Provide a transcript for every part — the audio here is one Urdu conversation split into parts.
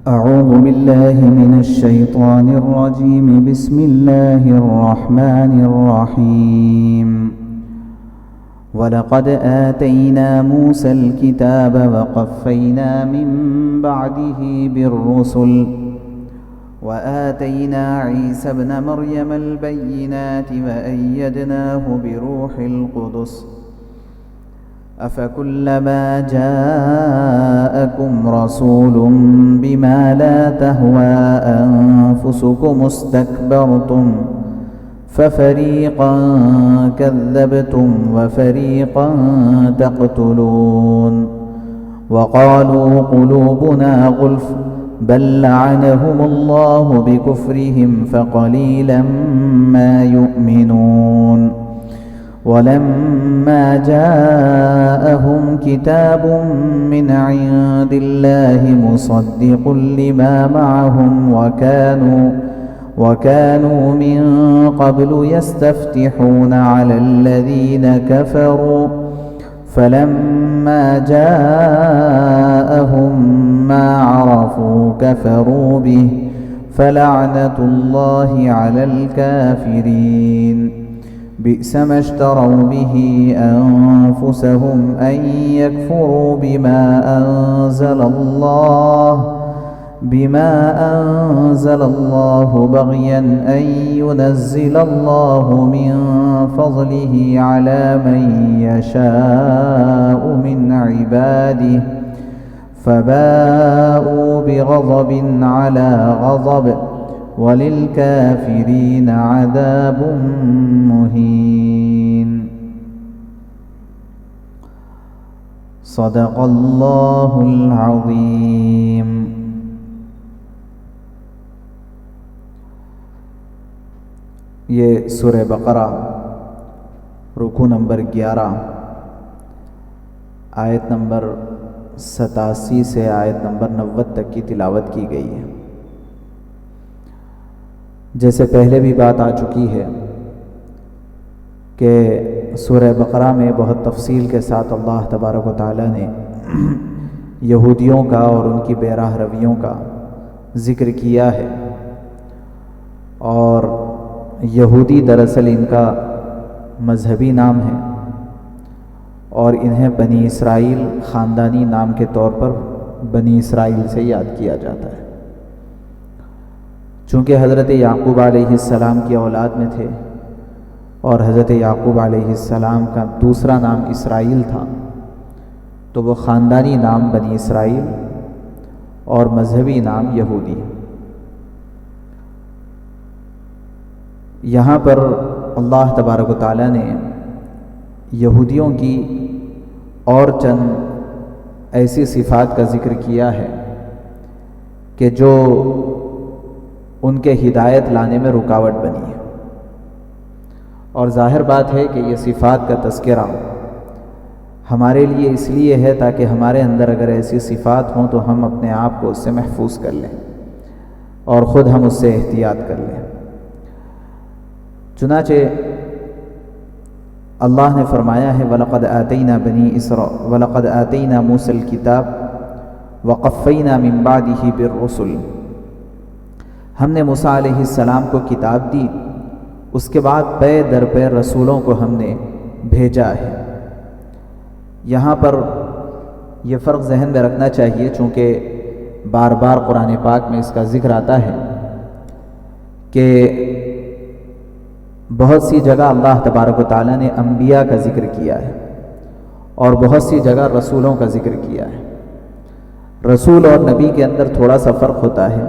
أعوذ بالله من الشيطان الرجيم. بسم الله الرحمن الرحيم. ولقد آتينا موسى الكتاب وقفينا من بعده بالرسل وآتينا عيسى ابن مريم البينات وأيدناه بروح القدس أفكلما جاءكم رسول بما لا تهوى أنفسكم استكبرتم ففريقا كذبتم وفريقا تقتلون وقالوا قلوبنا غلف بل لعنهم الله بكفرهم فقليلا ما يؤمنون ولما جاءهم كتاب من عند الله مصدق لما معهم وكانوا من قبل يستفتحون على الذين كفروا فلما جاءهم ما عرفوا كفروا به فلعنة الله على الكافرين. بئس ما اشتروا به أنفسهم أن يكفروا بما أنزل الله بغيا أن ينزل الله من فضله على من يشاء من عباده فباءوا بغضب على غضب وللكافرين عذاب مهين. صدق اللہ العظیم. یہ سورہ بقرہ رکوع نمبر 11 آیت نمبر 87 سے آیت نمبر 90 تک کی تلاوت کی گئی ہے. جیسے پہلے بھی بات آ چکی ہے کہ سورہ بقرہ میں بہت تفصیل کے ساتھ اللہ تبارک و تعالیٰ نے یہودیوں کا اور ان کی بے راہ رویوں کا ذکر کیا ہے. اور یہودی دراصل ان کا مذہبی نام ہے اور انہیں بنی اسرائیل خاندانی نام کے طور پر بنی اسرائیل سے یاد کیا جاتا ہے. چونکہ حضرت یعقوب علیہ السلام کی اولاد میں تھے اور حضرت یعقوب علیہ السلام کا دوسرا نام اسرائیل تھا تو وہ خاندانی نام بنی اسرائیل اور مذہبی نام یہودی. یہاں پر اللہ تبارک و تعالیٰ نے یہودیوں کی اور چند ایسی صفات کا ذکر کیا ہے کہ جو ان کے ہدایت لانے میں رکاوٹ بنی ہے. اور ظاہر بات ہے کہ یہ صفات کا تذکرہ ہمارے لیے اس لیے ہے تاکہ ہمارے اندر اگر ایسی صفات ہوں تو ہم اپنے آپ کو اس سے محفوظ کر لیں اور خود ہم اس سے احتیاط کر لیں. چنانچہ اللہ نے فرمایا ہے وَلَقَدْ آتَيْنَا مُوسَى الْكِتَابَ وَقَفَّيْنَا مِن بَعْدِهِ بِالرُّسُلِ. ہم نے موسیٰ علیہ السلام کو کتاب دی، اس کے بعد پے در پے رسولوں کو ہم نے بھیجا ہے. یہاں پر یہ فرق ذہن میں رکھنا چاہیے چونکہ بار بار قرآن پاک میں اس کا ذکر آتا ہے کہ بہت سی جگہ اللہ تبارک و تعالیٰ نے انبیاء کا ذکر کیا ہے اور بہت سی جگہ رسولوں کا ذکر کیا ہے. رسول اور نبی کے اندر تھوڑا سا فرق ہوتا ہے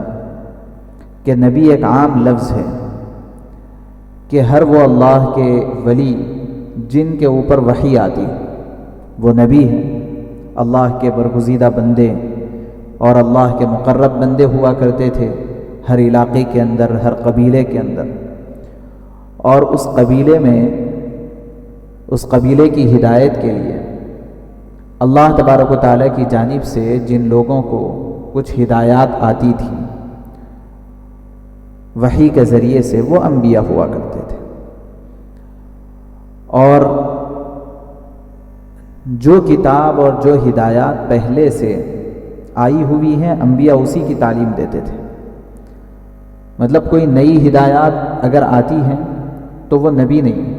کہ نبی ایک عام لفظ ہے کہ ہر وہ اللہ کے ولی جن کے اوپر وحی آتی وہ نبی ہے. اللہ کے برگزیدہ بندے اور اللہ کے مقرب بندے ہوا کرتے تھے ہر علاقے کے اندر، ہر قبیلے کے اندر. اور اس قبیلے کی ہدایت کے لیے اللہ تبارک و تعالیٰ کی جانب سے جن لوگوں کو کچھ ہدایات آتی تھیں وحی کے ذریعے سے وہ انبیاء ہوا کرتے تھے. اور جو کتاب اور جو ہدایات پہلے سے آئی ہوئی ہیں، انبیاء اسی کی تعلیم دیتے تھے۔ مطلب کوئی نئی ہدایات اگر آتی ہیں تو وہ نبی نہیں۔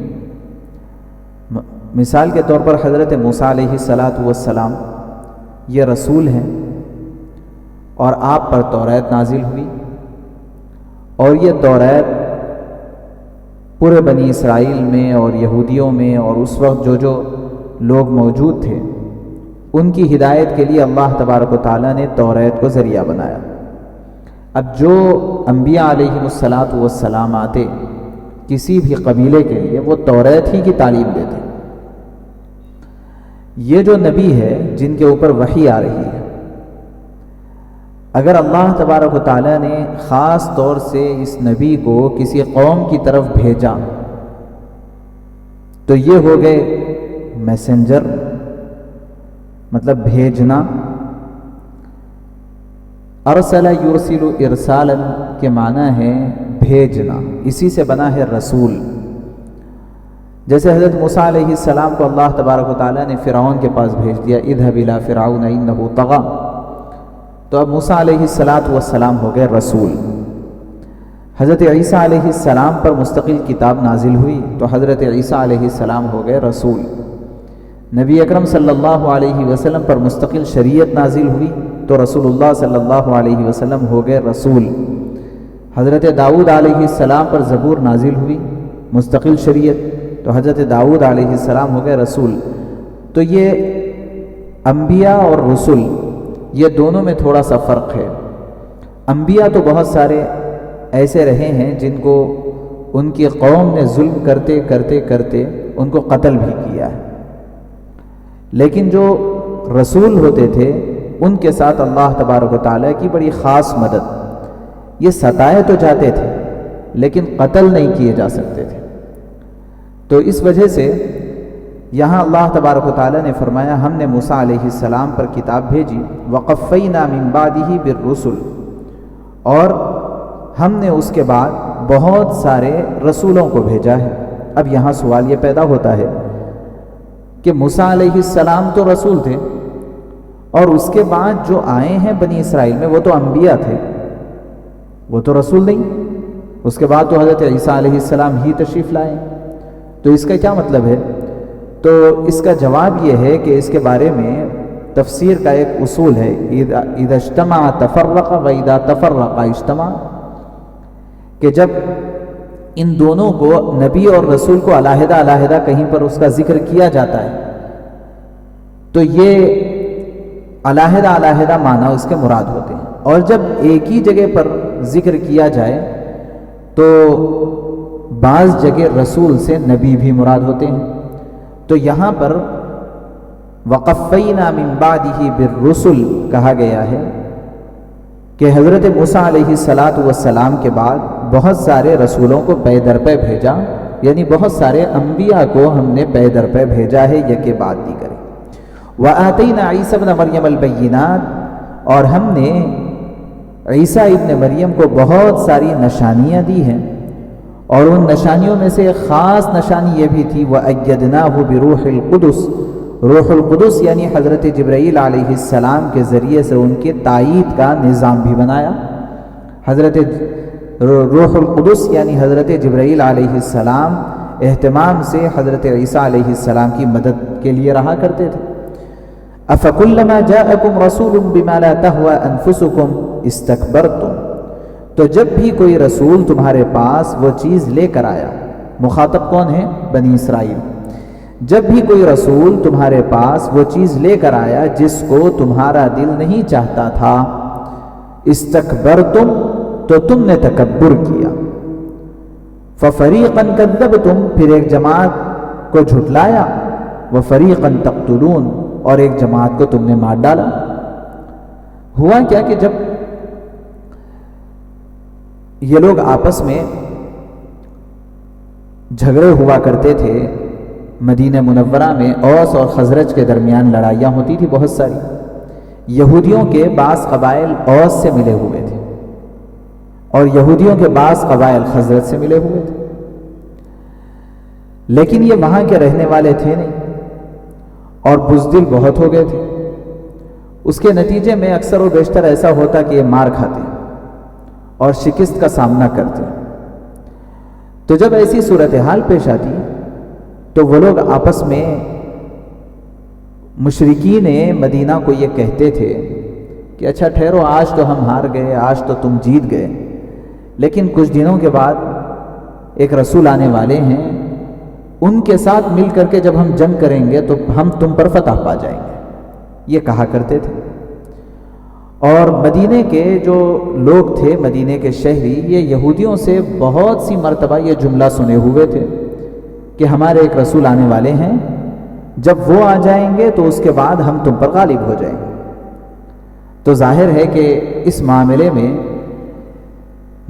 مثال کے طور پر حضرت موسیٰ علیہ السلام یہ رسول ہیں، اور آپ پر توریت نازل ہوئی، اور یہ توریت پورے بنی اسرائیل میں اور یہودیوں میں اور اس وقت جو لوگ موجود تھے ان کی ہدایت کے لیے اللہ تبارک و تعالیٰ نے توریت کو ذریعہ بنایا۔ اب جو انبیاء علیہ السلام آتے کسی بھی قبیلے کے لیے وہ توریت ہی کی تعلیم دیتے۔ یہ جو نبی ہے جن کے اوپر وحی آ رہی ہے، اگر اللہ تبارک و تعالیٰ نے خاص طور سے اس نبی کو کسی قوم کی طرف بھیجا تو یہ ہو گئے میسنجر، مطلب بھیجنا۔ ارسل یرسل ارسالا کے معنی ہے بھیجنا، اسی سے بنا ہے رسول۔ جیسے حضرت موسیٰ علیہ السلام کو اللہ تبارک و تعالیٰ نے فرعون کے پاس بھیج دیا، اذهب الى فرعون انه طغى، تو اب موسیٰ علیہ السلام ہو گئے رسول۔ حضرت عیسیٰ علیہ السلام پر مستقل کتاب نازل ہوئی تو حضرت عیسیٰ علیہ السلام ہو گئے رسول۔ نبی اکرم صلی اللہ علیہ وسلم پر مستقل شریعت نازل ہوئی تو رسول اللہ صلی اللہ علیہ وسلم ہو گئے رسول۔ حضرت داؤد علیہ السلام پر زبور نازل ہوئی، مستقل شریعت، تو حضرت داؤد علیہ السلام ہو گئے رسول۔ تو یہ انبیاء اور رسول یہ دونوں میں تھوڑا سا فرق ہے۔ انبیاء تو بہت سارے ایسے رہے ہیں جن کو ان کی قوم نے ظلم کرتے کرتے کرتے ان کو قتل بھی کیا ہے، لیکن جو رسول ہوتے تھے ان کے ساتھ اللہ تبارک و تعالیٰ کی بڑی خاص مدد۔ یہ ستائے تو جاتے تھے لیکن قتل نہیں کیے جا سکتے تھے، تو اس وجہ سے یہاں اللہ تبارک و تعالیٰ نے فرمایا ہم نے موسیٰ علیہ السلام پر کتاب بھیجی، وَقَفَّيْنَا مِن بَعْدِهِ بِالرُّسُلِ، اور ہم نے اس کے بعد بہت سارے رسولوں کو بھیجا ہے۔ اب یہاں سوال یہ پیدا ہوتا ہے کہ موسیٰ علیہ السلام تو رسول تھے، اور اس کے بعد جو آئے ہیں بنی اسرائیل میں وہ تو انبیاء تھے، وہ تو رسول نہیں۔ اس کے بعد تو حضرت عیسیٰ علیہ السلام ہی تشریف لائے، تو اس کا کیا مطلب ہے؟ تو اس کا جواب یہ ہے کہ اس کے بارے میں تفسیر کا ایک اصول ہے، اذا اجتمع تفرق و اذا تفرق اجتمع، کہ جب ان دونوں کو نبی اور رسول کو علیحدہ علیحدہ کہیں پر اس کا ذکر کیا جاتا ہے تو یہ علیحدہ علیحدہ معنی اس کے مراد ہوتے ہیں، اور جب ایک ہی جگہ پر ذکر کیا جائے تو بعض جگہ رسول سے نبی بھی مراد ہوتے ہیں۔ تو یہاں پر وَقَفَّيْنَا مِن بَعْدِهِ بِالرُّسُلِ کہا گیا ہے کہ حضرت موسیٰ علیہ السلام کے بعد بہت سارے رسولوں کو پے در پہ بھیجا، یعنی بہت سارے انبیاء کو ہم نے پے در پہ بھیجا ہے، یکے بعد دیگر۔ وَآتَيْنَا عِيسَى ابْنَ مَرْيَمَ الْبَيِّنَاتِ، اور ہم نے عیسیٰ ابن مریم کو بہت ساری نشانیاں دی ہیں، اور ان نشانیوں میں سے ایک خاص نشانی یہ بھی تھی وَأَيَّدْنَاهُ بِرُوحِ الْقُدُسِ، روح القدس یعنی حضرت جبرائیل علیہ السلام کے ذریعے سے ان کے تائید کا نظام بھی بنایا۔ حضرت روح القدس یعنی حضرت جبرائیل علیہ السلام اہتمام سے حضرت عیسیٰ علیہ السلام کی مدد کے لیے رہا کرتے تھے۔ أَفَكُلَّمَا جَاءَكُمْ رَسُولٌ بِمَا لَا تَهْوَىٰ أَنفُسُكُمْ اسْتَكْبَرْتُمْ، تو جب بھی کوئی رسول تمہارے پاس وہ چیز لے کر آیا، مخاطب کون ہے؟ بنی اسرائیل۔ جب بھی کوئی رسول تمہارے پاس وہ چیز لے کر آیا جس کو تمہارا دل نہیں چاہتا تھا، استکبرتم، تو تم نے تکبر کیا، فَفَرِيقًا كَذَّبْتُمْ، پھر ایک جماعت کو جھٹلایا، وَفَرِيقًا تَقْتُلُونَ، اور ایک جماعت کو تم نے مار ڈالا۔ ہوا کیا کہ جب یہ لوگ آپس میں جھگڑے ہوا کرتے تھے، مدینہ منورہ میں اوس اور خزرج کے درمیان لڑائیاں ہوتی تھی بہت ساری۔ یہودیوں کے بعض قبائل اوس سے ملے ہوئے تھے اور یہودیوں کے بعض قبائل خزرج سے ملے ہوئے تھے، لیکن یہ وہاں کے رہنے والے تھے نہیں اور بزدل بہت ہو گئے تھے۔ اس کے نتیجے میں اکثر و بیشتر ایسا ہوتا کہ یہ مار کھاتے اور شکست کا سامنا کرتے. تو جب ایسی صورتحال پیش آتی تو وہ لوگ آپس میں مشرکین مدینہ کو یہ کہتے تھے کہ اچھا ٹھہرو، آج تو ہم ہار گئے، آج تو تم جیت گئے، لیکن کچھ دنوں کے بعد ایک رسول آنے والے ہیں، ان کے ساتھ مل کر کے جب ہم جنگ کریں گے تو ہم تم پر فتح پا جائیں گے، یہ کہا کرتے تھے. اور مدینے کے جو لوگ تھے، مدینے کے شہری، یہ یہودیوں سے بہت سی مرتبہ یہ جملہ سنے ہوئے تھے کہ ہمارے ایک رسول آنے والے ہیں، جب وہ آ جائیں گے تو اس کے بعد ہم تم پر غالب ہو جائیں گے. تو ظاہر ہے کہ اس معاملے میں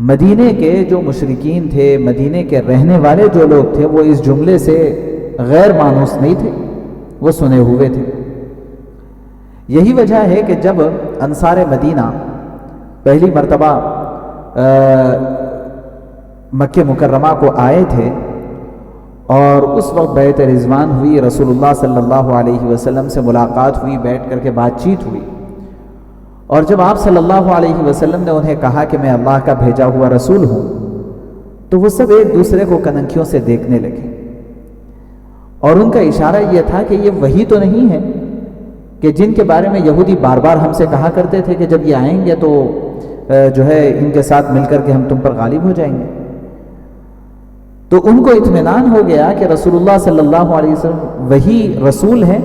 مدینے کے جو مشرکین تھے، مدینے کے رہنے والے جو لوگ تھے، وہ اس جملے سے غیر مانوس نہیں تھے، وہ سنے ہوئے تھے. یہی وجہ ہے کہ جب انصار مدینہ پہلی مرتبہ مکہ مکرمہ کو آئے تھے اور اس وقت بیعت رضوان ہوئی، رسول اللہ صلی اللہ علیہ وسلم سے ملاقات ہوئی، بیٹھ کر کے بات چیت ہوئی، اور جب آپ صلی اللہ علیہ وسلم نے انہیں کہا کہ میں اللہ کا بھیجا ہوا رسول ہوں، تو وہ سب ایک دوسرے کو کنکھیوں سے دیکھنے لگے. اور ان کا اشارہ یہ تھا کہ یہ وہی تو نہیں ہے کہ جن کے بارے میں یہودی بار بار ہم سے کہا کرتے تھے کہ جب یہ آئیں گے تو جو ہے ان کے ساتھ مل کر کے ہم تم پر غالب ہو جائیں گے. تو ان کو اطمینان ہو گیا کہ رسول اللہ صلی اللہ علیہ وسلم وہی رسول ہیں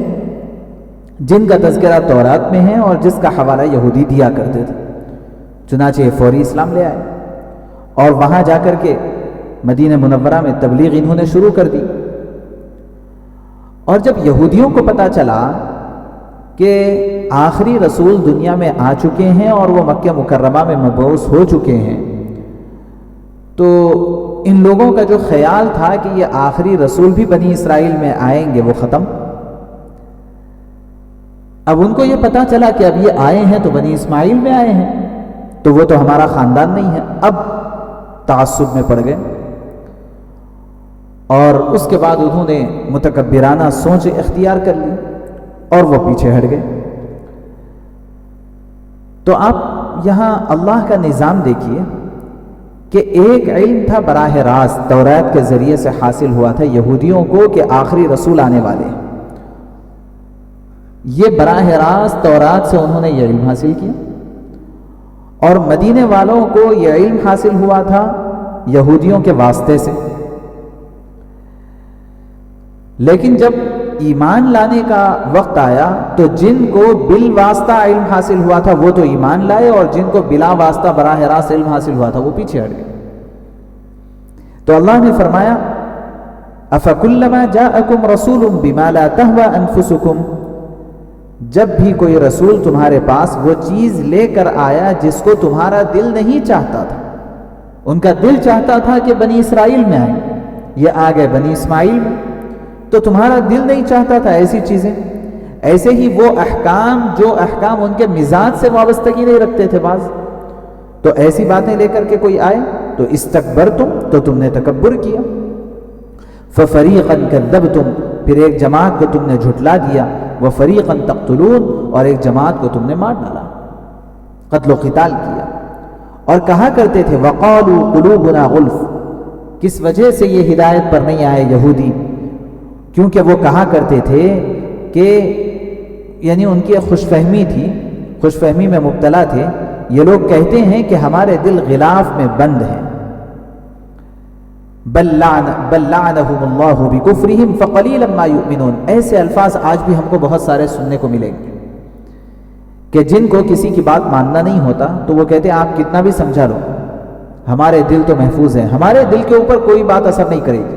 جن کا تذکرہ تورات میں ہے اور جس کا حوالہ یہودی دیا کرتے تھے. چنانچہ یہ فوری اسلام لے آئے اور وہاں جا کر کے مدینہ منورہ میں تبلیغ انہوں نے شروع کر دی. اور جب یہودیوں کو پتہ چلا کہ آخری رسول دنیا میں آ چکے ہیں اور وہ مکہ مکرمہ میں مبعوث ہو چکے ہیں، تو ان لوگوں کا جو خیال تھا کہ یہ آخری رسول بھی بنی اسرائیل میں آئیں گے وہ ختم. اب ان کو یہ پتا چلا کہ اب یہ آئے ہیں تو بنی اسماعیل میں آئے ہیں، تو وہ تو ہمارا خاندان نہیں ہے. اب تعصب میں پڑ گئے اور اس کے بعد انہوں نے متکبرانہ سوچ اختیار کر لی اور وہ پیچھے ہٹ گئے. تو آپ یہاں اللہ کا نظام دیکھیے کہ ایک علم تھا براہ راست تورات کے ذریعے سے حاصل ہوا تھا یہودیوں کو کہ آخری رسول آنے والے ہیں. یہ براہ راست تورات سے انہوں نے یہ علم حاصل کیا، اور مدینے والوں کو یہ علم حاصل ہوا تھا یہودیوں کے واسطے سے. لیکن جب ایمان لانے کا وقت آیا تو جن کو بالواسطہ علم حاصل ہوا تھا وہ تو ایمان لائے، اور جن کو بلا واسطہ براہ راست علم حاصل ہوا تھا وہ پیچھے ہٹ گئے. تو اللہ نے فرمایا افکلما جاءکم رسول بما لا تهوى انفسکم، جب بھی کوئی رسول تمہارے پاس وہ چیز لے کر آیا جس کو تمہارا دل نہیں چاہتا تھا. ان کا دل چاہتا تھا کہ بنی اسرائیل میں آئیں، یہ آ گئے بنی اسماعیل میں، تو تمہارا دل نہیں چاہتا تھا ایسی چیزیں. ایسے ہی وہ احکام جو احکام ان کے مزاج سے وابستگی نہیں رکھتے تھے بعض، تو ایسی باتیں لے کر کے کوئی آئے تو استکبرتم، تو تم نے تکبر کیا. ففریقا کذبتم، پھر ایک جماعت کو تم نے جھٹلا دیا. وفریقا تقتلون، اور ایک جماعت کو تم نے مار ڈالا، قتل و قتال کیا. اور کہا کرتے تھے وقالوا قلوبنا غلف، کس وجہ سے یہ ہدایت پر نہیں آئے یہودی؟ کیونکہ وہ کہا کرتے تھے کہ یعنی ان کی خوش فہمی تھی، خوش فہمی میں مبتلا تھے. یہ لوگ کہتے ہیں کہ ہمارے دل غلاف میں بند ہیں. بل لعنهم اللہ بکفرہم فقلیلا ما یؤمنون، ایسے الفاظ آج بھی ہم کو بہت سارے سننے کو ملیں گے کہ جن کو کسی کی بات ماننا نہیں ہوتا تو وہ کہتے ہیں آپ کتنا بھی سمجھا لو، ہمارے دل تو محفوظ ہیں، ہمارے دل کے اوپر کوئی بات اثر نہیں کرے گی،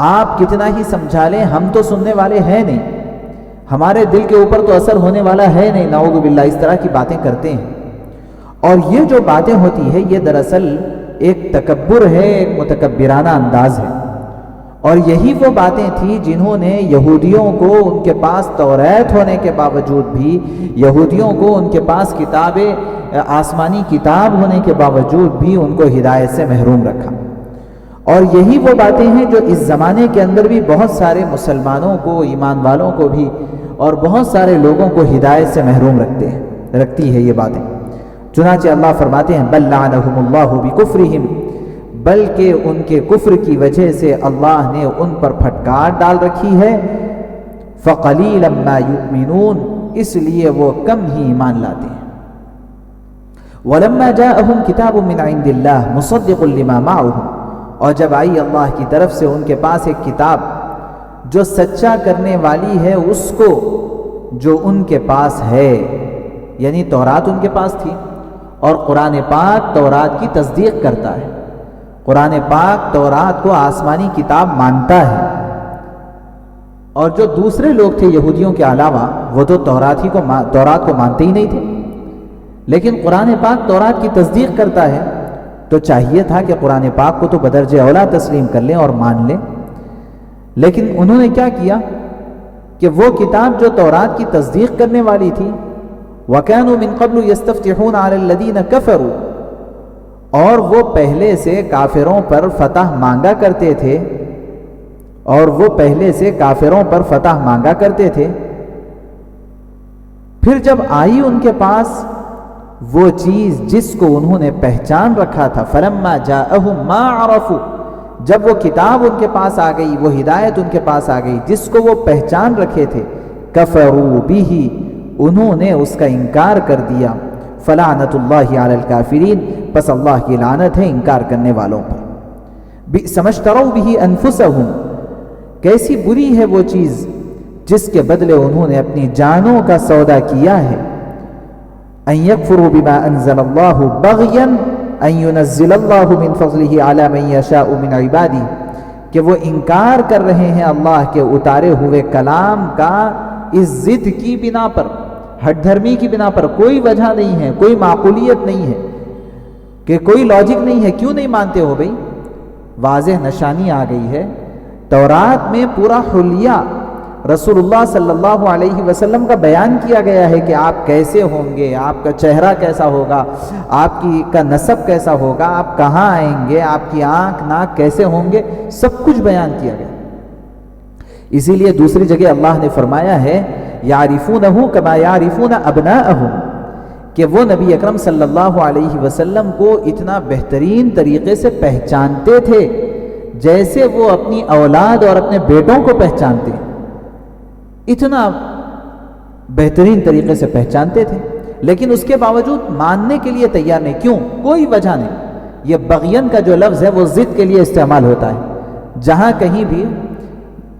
آپ کتنا ہی سمجھا لیں ہم تو سننے والے ہیں نہیں، ہمارے دل کے اوپر تو اثر ہونے والا ہے نہیں. نعوذ باللہ، اس طرح کی باتیں کرتے ہیں. اور یہ جو باتیں ہوتی ہے یہ دراصل ایک تکبر ہے، ایک متکبرانہ انداز ہے. اور یہی وہ باتیں تھیں جنہوں نے یہودیوں کو ان کے پاس تورات ہونے کے باوجود بھی، یہودیوں کو ان کے پاس کتاب آسمانی کتاب ہونے کے باوجود بھی ان کو ہدایت سے محروم رکھا. اور یہی وہ باتیں ہیں جو اس زمانے کے اندر بھی بہت سارے مسلمانوں کو، ایمان والوں کو بھی، اور بہت سارے لوگوں کو ہدایت سے محروم رکھتی ہے یہ باتیں۔ چنانچہ اللہ فرماتے ہیں بل لعنہم اللہ بکفرہم، بلکہ ان کے کفر کی وجہ سے اللہ نے ان پر پھٹکار ڈال رکھی ہے، فقلیلا ما یؤمنون، اس لیے وہ کم ہی ایمان لاتے ہیں۔ وَلَمَّا جَاءَهُمْ كِتَابٌ مِّنْ عِندِ اللَّهِ مُصَدِّقٌ لِمَا مَعَهُمْ، اور جب آئی اللہ کی طرف سے ان کے پاس ایک کتاب جو سچا کرنے والی ہے اس کو جو ان کے پاس ہے، یعنی تورات ان کے پاس تھی، اور قرآن پاک تورات کی تصدیق کرتا ہے۔ قرآن پاک تورات کو آسمانی کتاب مانتا ہے، اور جو دوسرے لوگ تھے یہودیوں کے علاوہ وہ تو تورات کو مانتے ہی نہیں تھے، لیکن قرآن پاک تورات کی تصدیق کرتا ہے، تو چاہیے تھا کہ قرآن پاک کو تو بدرجہ اولا تسلیم کر لیں اور مان لیں، لیکن انہوں نے کیا کیا کہ وہ کتاب جو تورات کی تصدیق کرنے والی تھی، وَكَانُوا مِن قَبْلُ يَسْتَفْتِحُونَ عَلَى الَّذِينَ كَفَرُوا، اور وہ پہلے سے کافروں پر فتح مانگا کرتے تھے، پھر جب آئی ان کے پاس وہ چیز جس کو انہوں نے پہچان رکھا تھا، فَلَمَّا جَاءَهُم مَّا عَرَفُوا، جب وہ کتاب ان کے پاس آ گئی، وہ ہدایت ان کے پاس آ گئی جس کو وہ پہچان رکھے تھے، كَفَرُوا بِهِ، انہوں نے اس کا انکار کر دیا، فَلَعْنَةُ اللَّهِ عَلَى الْكَافِرِينَ، پس اللہ کی لعنت ہے انکار کرنے والوں پر۔ بِئْسَ مَا اشْتَرَوْا بِهِ أَنفُسَهُمْ، کیسی بری ہے وہ چیز جس کے بدلے انہوں نے اپنی جانوں کا سودا کیا ہے، أَن يَكْفُرُوا بِمَا أَنزَلَ اللَّهُ بَغْيًا أَن يُنَزِّلَ اللَّهُ مِن فَضْلِهِ عَلَى مَن يَشَاءُ مِنْ عِبَادِهِ، کہ وہ انکار کر رہے ہیں اللہ کے اتارے ہوئے کلام کا اس ضد کی بنا پر، ہٹ دھرمی کی بنا پر، کوئی وجہ نہیں ہے، کوئی معقولیت نہیں ہے، کہ کوئی لاجک نہیں ہے، کیوں نہیں مانتے ہو بھئی؟ واضح نشانی آ گئی ہے، تورات میں پورا حلیہ رسول اللہ صلی اللہ علیہ وسلم کا بیان کیا گیا ہے کہ آپ کیسے ہوں گے، آپ کا چہرہ کیسا ہوگا، آپ کا نسب کیسا ہوگا، آپ کہاں آئیں گے، آپ کی آنکھ ناک کیسے ہوں گے، سب کچھ بیان کیا گیا۔ اسی لیے دوسری جگہ اللہ نے فرمایا ہے یعرفونہ کما یعرفون ابناءہم، کہ وہ نبی اکرم صلی اللہ علیہ وسلم کو اتنا بہترین طریقے سے پہچانتے تھے جیسے وہ اپنی اولاد اور اپنے بیٹوں کو پہچانتے، اتنا بہترین طریقے سے پہچانتے تھے، لیکن اس کے باوجود ماننے کے لیے تیار نہیں۔ کیوں؟ کوئی وجہ نہیں۔ یہ بغین کا جو لفظ ہے وہ ضد کے لیے استعمال ہوتا ہے، جہاں کہیں بھی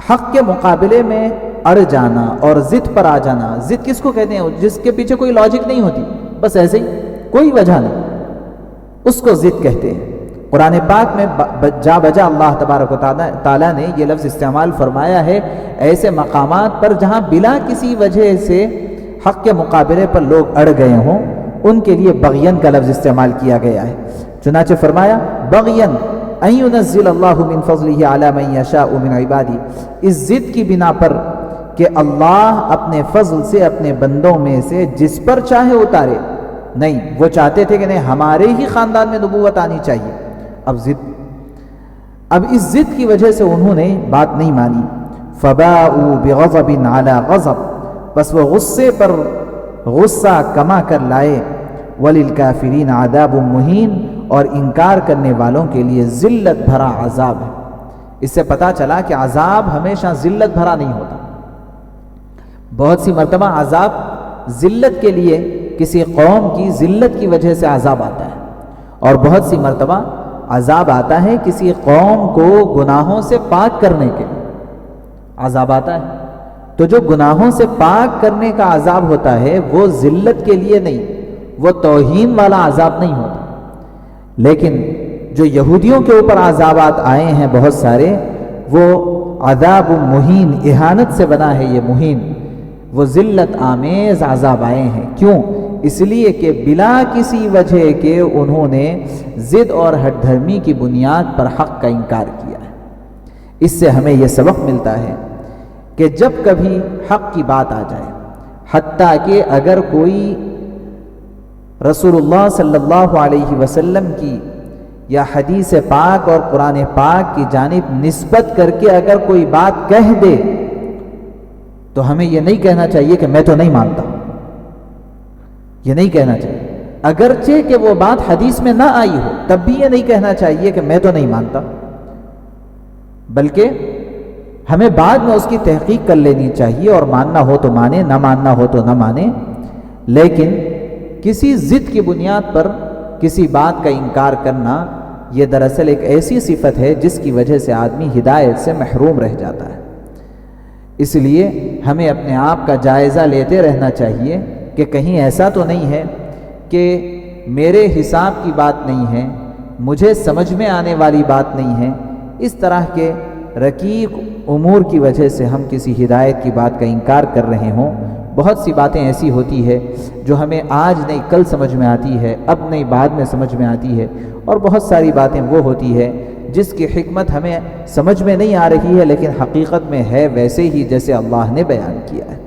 حق کے مقابلے میں اڑ جانا اور ضد پر آ جانا۔ ضد کس کو کہتے ہیں؟ جس کے پیچھے کوئی لاجک نہیں ہوتی، بس ایسے ہی کوئی وجہ نہیں، اس کو ضد کہتے ہیں۔ قرآن پاک میں جا بجا اللہ تبارک و تعالیٰ نے یہ لفظ استعمال فرمایا ہے ایسے مقامات پر جہاں بلا کسی وجہ سے حق کے مقابلے پر لوگ اڑ گئے ہوں، ان کے لیے بغین کا لفظ استعمال کیا گیا ہے۔ چنانچہ فرمایا بغین ان ينزل اللہ من فضلہ علی من یشاء من عبادہ، اس ضد کی بنا پر کہ اللہ اپنے فضل سے اپنے بندوں میں سے جس پر چاہے اتارے۔ نہیں، وہ چاہتے تھے کہ نہیں ہمارے ہی خاندان میں نبوت آنی چاہیے، اب اس ضد کی وجہ سے انہوں نے بات نہیں مانی۔ فباؤوا بغضب علی غضب، بس وہ غصے پر غصہ کما کر لائے۔ وللکافرین عذاب مہین، اور انکار کرنے والوں کے لیے ذلت بھرا عذاب ہے۔ اس سے پتہ چلا کہ عذاب ہمیشہ ذلت بھرا نہیں ہوتا۔ بہت سی مرتبہ عذاب ذلت کے لیے، کسی قوم کی ذلت کی وجہ سے عذاب آتا ہے، اور بہت سی مرتبہ عذاب آتا ہے کسی قوم کو گناہوں سے پاک کرنے کے لیے عذاب آتا ہے۔ تو جو گناہوں سے پاک کرنے کا عذاب ہوتا ہے وہ ذلت کے لیے نہیں، وہ توہین والا عذاب نہیں ہوتا۔ لیکن جو یہودیوں کے اوپر عذابات آئے ہیں بہت سارے، وہ عذاب مہین، اہانت سے بنا ہے یہ مہین، وہ ذلت آمیز عذاب آئے ہیں۔ کیوں؟ اس لیے کہ بلا کسی وجہ کے انہوں نے ضد اور ہٹ دھرمی کی بنیاد پر حق کا انکار کیا ہے۔ اس سے ہمیں یہ سبق ملتا ہے کہ جب کبھی حق کی بات آ جائے، حتیٰ کہ اگر کوئی رسول اللہ صلی اللہ علیہ وسلم کی یا حدیث پاک اور قرآن پاک کی جانب نسبت کر کے اگر کوئی بات کہہ دے تو ہمیں یہ نہیں کہنا چاہیے کہ میں تو نہیں مانتا، یہ نہیں کہنا چاہیے، اگرچہ کہ وہ بات حدیث میں نہ آئی ہو تب بھی یہ نہیں کہنا چاہیے کہ میں تو نہیں مانتا، بلکہ ہمیں بعد میں اس کی تحقیق کر لینی چاہیے، اور ماننا ہو تو مانے، نہ ماننا ہو تو نہ مانے، لیکن کسی ضد کی بنیاد پر کسی بات کا انکار کرنا یہ دراصل ایک ایسی صفت ہے جس کی وجہ سے آدمی ہدایت سے محروم رہ جاتا ہے۔ اس لیے ہمیں اپنے آپ کا جائزہ لیتے رہنا چاہیے کہ کہیں ایسا تو نہیں ہے کہ میرے حساب کی بات نہیں ہے، مجھے سمجھ میں آنے والی بات نہیں ہے، اس طرح کے رقیق امور کی وجہ سے ہم کسی ہدایت کی بات کا انکار کر رہے ہوں۔ بہت سی باتیں ایسی ہوتی ہے جو ہمیں آج نہیں کل سمجھ میں آتی ہے، اب نہیں بعد میں سمجھ میں آتی ہے، اور بہت ساری باتیں وہ ہوتی ہے جس کی حکمت ہمیں سمجھ میں نہیں آ رہی ہے لیکن حقیقت میں ہے ویسے ہی جیسے اللہ نے بیان کیا ہے۔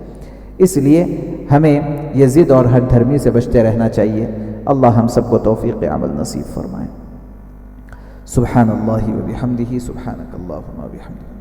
اس لیے ہمیں یہ ضد اور ہٹ دھرمی سے بچتے رہنا چاہیے۔ اللہ ہم سب کو توفیق عمل نصیب فرمائے۔ سبحان اللہ و بحمدہ، سبحانک اللہم و بحمدک۔